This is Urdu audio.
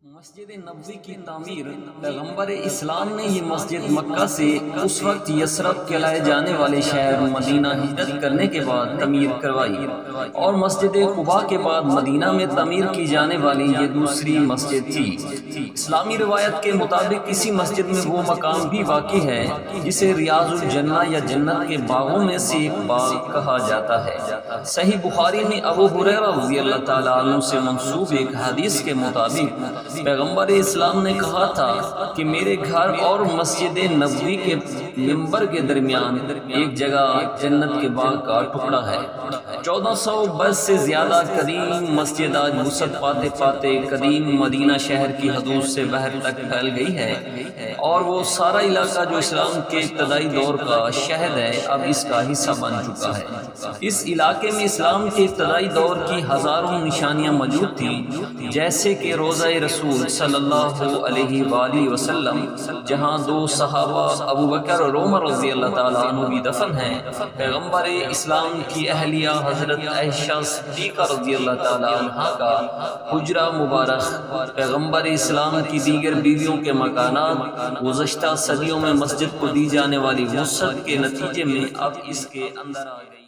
مسجد نبوی کی تعمیر پیغمبر اسلام نے یہ مسجد مکہ سے اس وقت یثرب کہلائے جانے والے شہر مدینہ ہجرت کرنے کے بعد تعمیر کروائی، اور مسجد قباء کے بعد مدینہ میں تعمیر کی جانے والی یہ دوسری مسجد تھی۔ اسلامی روایت کے مطابق اسی مسجد میں وہ مقام بھی واقع ہے جسے ریاض الجنہ یا جنت کے باغوں میں سے ایک باغ کہا جاتا ہے۔ صحیح بخاری میں ابو ہریرہ رضی اللہ تعالیٰ عنہ سے منسوب ایک حدیث کے مطابق پیغمبر اسلام نے کہا تھا کہ میرے گھر اور مسجد نبوی کے منبر کے درمیان ایک جگہ جنت کے باغ کا ٹکڑا ہے۔ 1400 برس سے زیادہ قدیم مسجد آج وسعت پاتے پاتے قدیم مدینہ شہر کی حدود سے باہر تک پھیل گئی ہے، اور وہ سارا علاقہ جو اسلام کے ابتدائی دور کا شہد ہے اب اس کا حصہ بن چکا ہے۔ اس علاقے میں اسلام کے ابتدائی دور کی ہزاروں نشانیاں موجود تھیں، جیسے کہ روضہ رسول صلی اللہ علیہ وآلہ وسلم، جہاں دو صحابہ ابو بکر اور عمر رضی اللہ تعالیٰ عنہ بھی دفن ہیں، پیغمبر اسلام کی اہلیہ حضرت عائشہ صدیقہ رضی اللہ تعالیٰ عنہ کا حجرہ مبارک، پیغمبر اسلام کی دیگر بیویوں کے مکانات گزشتہ صدیوں میں مسجد کو دی جانے والی وسعت کے نتیجے میں اب اس کے اندر آ گئی۔